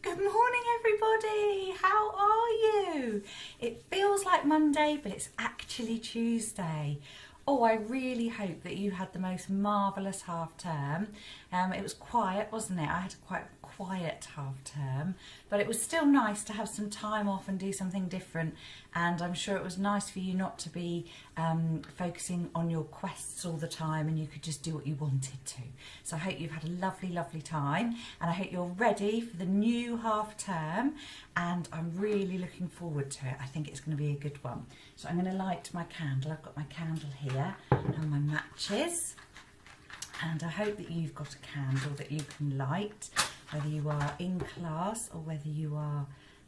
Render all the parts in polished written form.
Good morning, everybody. How are you? It feels like Monday, but it's actually Tuesday. Oh, I really hope that you had the most marvellous half term. It was quiet, wasn't it? I had a quite quiet half term, but it was still nice to have some time off and do something different. And I'm sure it was nice for you not to be focusing on your quests all the time, and you could just do what you wanted to. So I hope you've had a lovely, lovely time, and I hope you're ready for the new half term. And I'm really looking forward to it. I think it's going to be a good one. So I'm going to light my candle. I've got my candle here and my matches. And I hope that you've got a candle that you can light, whether you are in class or whether you are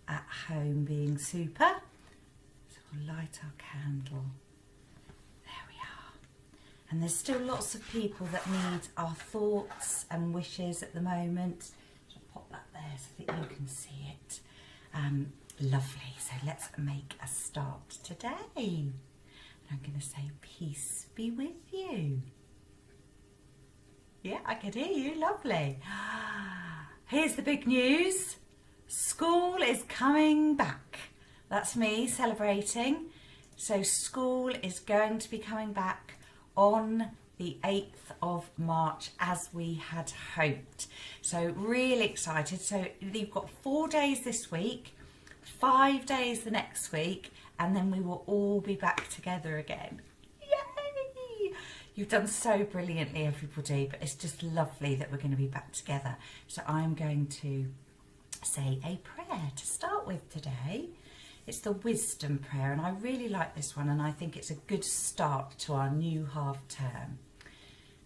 at home being super. So we'll light our candle. There we are. And there's still lots of people that need our thoughts and wishes at the moment. So I'll pop that there so that you can see it. Lovely. So let's make a start today. And I'm going to say, peace be with you. Yeah, I can hear you. Lovely. Here's the big news. School is coming back. That's me celebrating. So school is going to be coming back on the 8th of March as we had hoped. So really excited. So you've got 4 days this week, 5 days the next week, and then we will all be back together again. Yay! You've done so brilliantly, everybody, but it's just lovely that we're going to be back together. So I'm going to say a prayer to start with today. It's the wisdom prayer, and I really like this one, and I think it's a good start to our new half term.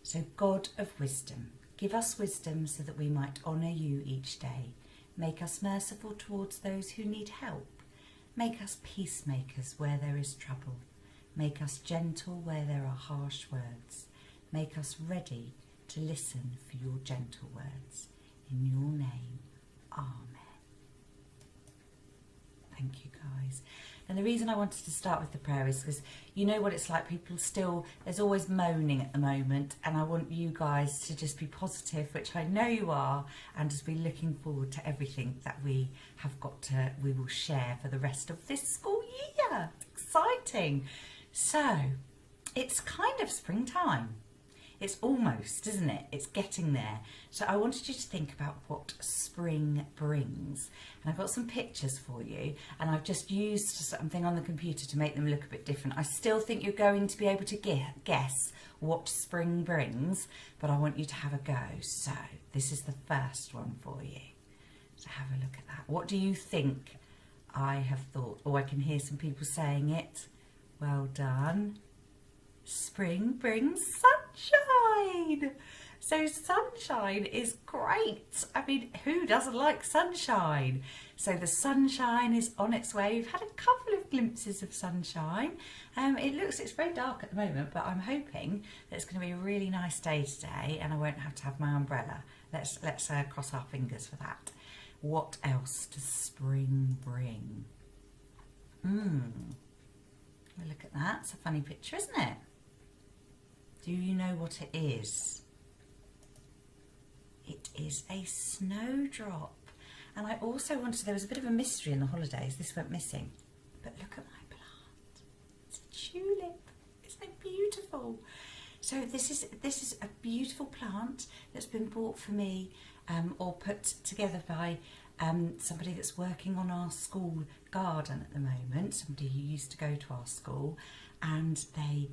So, God of wisdom, give us wisdom so that we might honour you each day. Make us merciful towards those who need help. Make us peacemakers where there is trouble. Make us gentle where there are harsh words. Make us ready to listen for your gentle words. In your name, Amen. Thank you, guys. And the reason I wanted to start with the prayer is because you know what it's like. People still, there's always moaning at the moment, and I want you guys to just be positive, which I know you are, and just be looking forward to everything that we will share for the rest of this school year. It's exciting. So it's kind of springtime. It's almost, isn't it? It's getting there. So I wanted you to think about what spring brings. And I've got some pictures for you, and I've just used something on the computer to make them look a bit different. I still think you're going to be able to guess what spring brings, but I want you to have a go. So this is the first one for you. So have a look at that. What do you think I have thought? Oh, I can hear some people saying it. Well done. Spring brings sunshine. So sunshine is great. I mean, who doesn't like sunshine? So the sunshine is on its way. We've had a couple of glimpses of sunshine. It's very dark at the moment, but I'm hoping that it's going to be a really nice day today, and I won't have to have my umbrella. Let's cross our fingers for that. What else does spring bring? Look at that. It's a funny picture, isn't it? Do you know what it is? It is a snowdrop. And I also wanted, there was a bit of a mystery in the holidays. This went missing. But look at my plant. It's a tulip. Isn't it beautiful? So this is a beautiful plant that's been bought for me or put together by somebody that's working on our school garden at the moment, somebody who used to go to our school, and they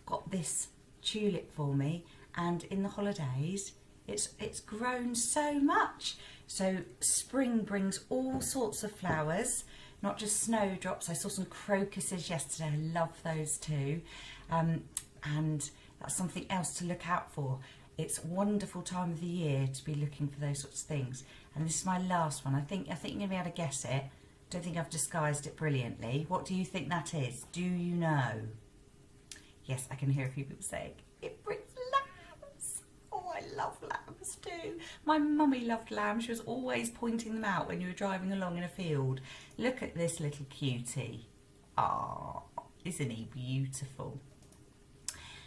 got this tulip for me, and in the holidays it's grown so much. So spring brings all sorts of flowers, not just snowdrops. I saw some crocuses yesterday. I love those too, and that's something else to look out for. It's a wonderful time of the year to be looking for those sorts of things. And this is my last one. I think you're going to be able to guess it. Don't think I've disguised it brilliantly. What do you think that is? Do you know? Yes, I can hear a few people saying, it brings lambs. Oh, I love lambs too. My mummy loved lambs. She was always pointing them out when you were driving along in a field. Look at this little cutie. Ah, isn't he beautiful?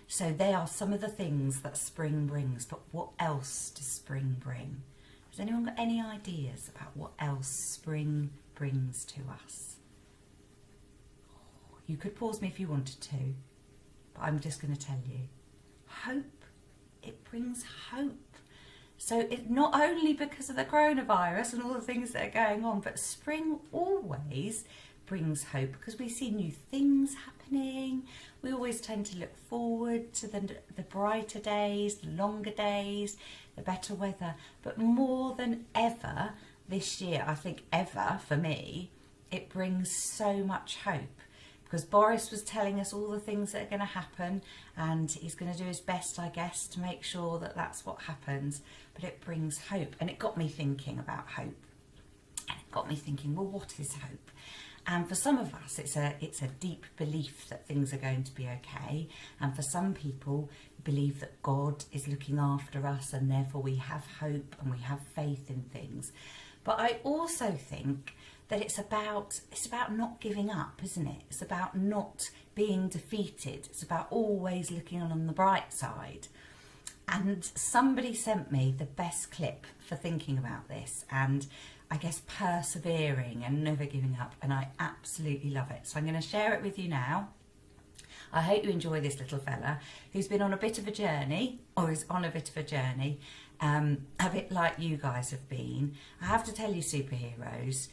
So they are some of the things that spring brings, but what else does spring bring? Has anyone got any ideas about what else spring brings to us? You could pause me if you wanted to, but I'm just going to tell you. Hope. It brings hope. So it not only because of the coronavirus and all the things that are going on, but spring always brings hope because we see new things happening. We always tend to look forward to the brighter days, the longer days, the better weather. But more than ever this year, I think ever for me, it brings so much hope. Because Boris was telling us all the things that are going to happen, and he's going to do his best, I guess, to make sure that that's what happens. But it brings hope, and it got me thinking about hope. And it got me thinking, well, what is hope? And for some of us, it's a deep belief that things are going to be okay. And for some people, believe that God is looking after us, and therefore we have hope and we have faith in things. But I also think that it's about not giving up, isn't it? It's about not being defeated. It's about always looking on the bright side. And somebody sent me the best clip for thinking about this, and I guess persevering and never giving up, and I absolutely love it. So I'm going to share it with you now. I hope you enjoy this little fella who's been on a bit of a journey, or is on a bit of a journey, a bit like you guys have been. I have to tell you, superheroes,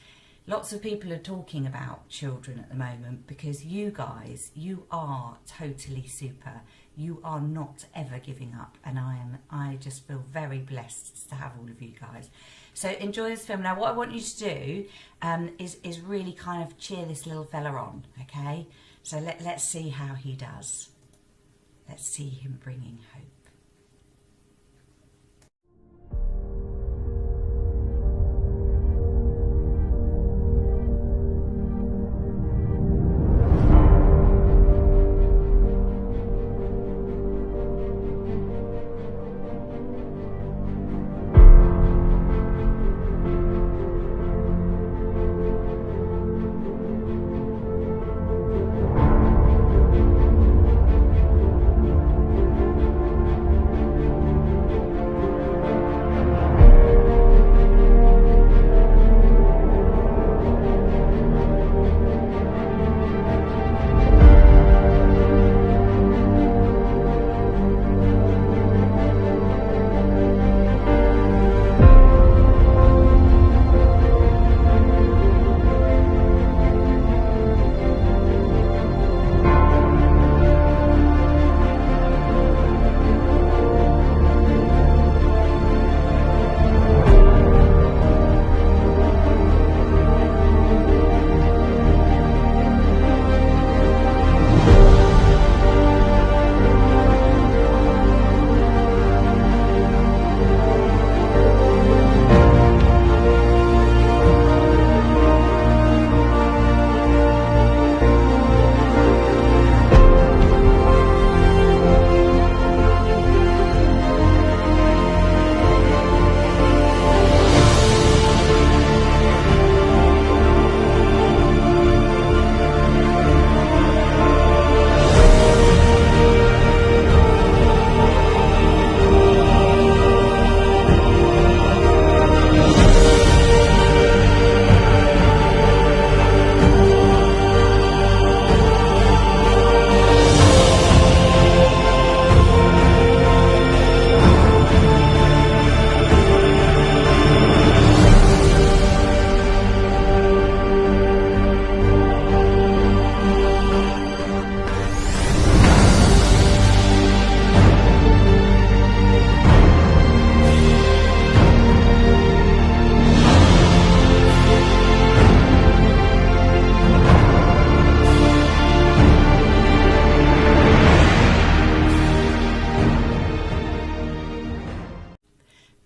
lots of people are talking about children at the moment because you guys, you are totally super. You are not ever giving up, and I just feel very blessed to have all of you guys. So enjoy this film. Now what I want you to do is really kind of cheer this little fella on, okay? So let's see how he does. Let's see him bringing hope.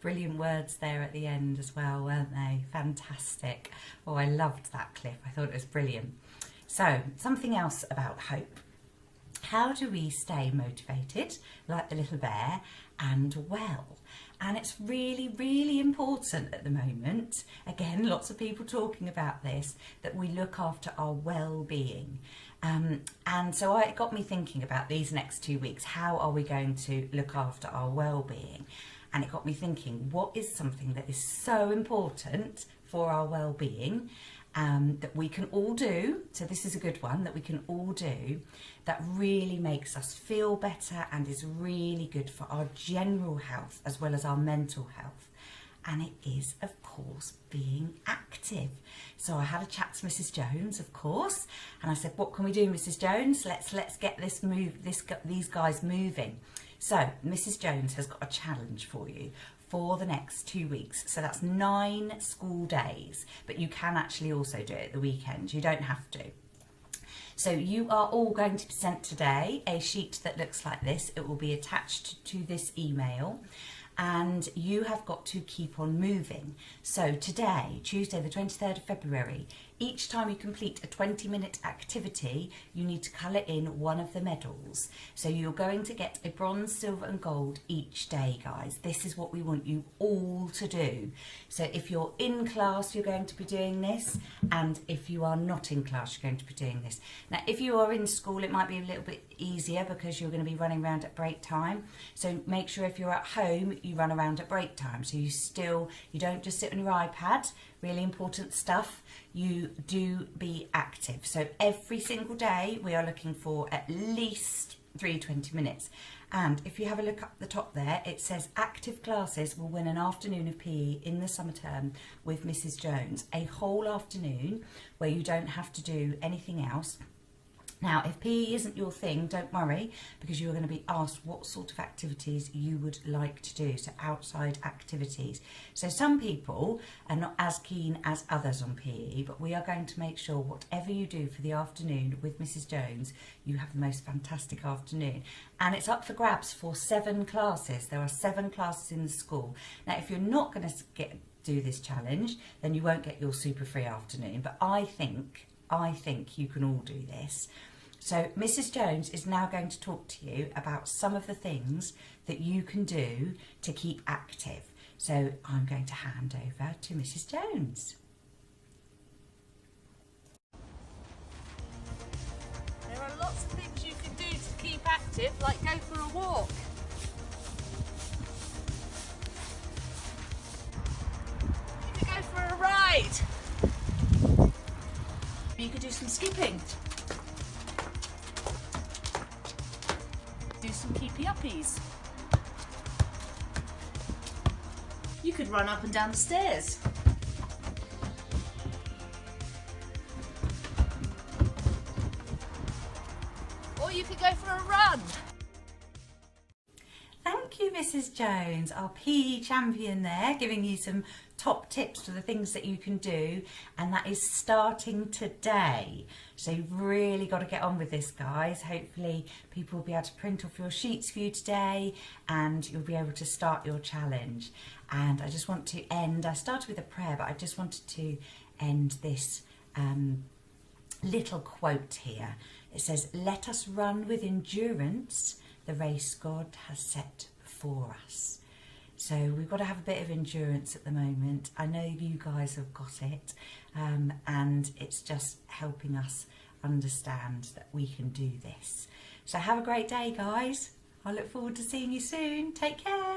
Brilliant words there at the end as well, weren't they? Fantastic. Oh, I loved that clip. I thought it was brilliant. So, something else about hope. How do we stay motivated, like the little bear, and well? And it's really, really important at the moment, again, lots of people talking about this, that we look after our well-being. And so it got me thinking about these next 2 weeks. How are we going to look after our well-being? And it got me thinking, what is something that is so important for our well-being that we can all do, so this is a good one, that we can all do, that really makes us feel better and is really good for our general health as well as our mental health. And it is, of course, being active. So I had a chat to Mrs. Jones, of course, and I said, what can we do, Mrs. Jones? Let's get these guys moving. So Mrs. Jones has got a challenge for you for the next 2 weeks. So that's 9 school days, but you can actually also do it at the weekend. You don't have to. So you are all going to be sent today a sheet that looks like this. It will be attached to this email. And you have got to keep on moving. So today, Tuesday the 23rd of February, each time you complete a 20-minute activity, you need to colour in one of the medals. So you're going to get a bronze, silver and gold each day, guys. This is what we want you all to do. So if you're in class, you're going to be doing this. And if you are not in class, you're going to be doing this. Now, if you are in school, it might be a little bit easier because you're going to be running around at break time. So make sure if you're at home, you run around at break time. So you don't just sit on your iPad. Really important stuff. You do be active. So every single day we are looking for at least 20 minutes. And if you have a look up the top there, it says active classes will win an afternoon of PE in the summer term with Mrs. Jones. A whole afternoon where you don't have to do anything else. Now, if PE isn't your thing, don't worry, because you're going to be asked what sort of activities you would like to do, so outside activities. So some people are not as keen as others on PE, but we are going to make sure whatever you do for the afternoon with Mrs. Jones, you have the most fantastic afternoon. And it's up for grabs for 7 classes. There are 7 classes in the school. Now, if you're not going to do this challenge, then you won't get your super free afternoon, but I think you can all do this. So Mrs. Jones is now going to talk to you about some of the things that you can do to keep active. So I'm going to hand over to Mrs. Jones. There are lots of things you can do to keep active, like go for a walk. You could go for a ride. You could do some skipping. Do some keepy-uppies. You could run up and down the stairs. Or you could go for a run. Thank you, Mrs. Jones, our PE champion there, giving you some top tips for the things that you can do, and that is starting today. So you've really got to get on with this, guys. Hopefully people will be able to print off your sheets for you today and you'll be able to start your challenge. And I just want to end, I started with a prayer, but I just wanted to end this little quote here. It says, "Let us run with endurance the race God has set before us." So we've got to have a bit of endurance at the moment. I know you guys have got it, and it's just helping us understand that we can do this. So have a great day, guys. I look forward to seeing you soon. Take care.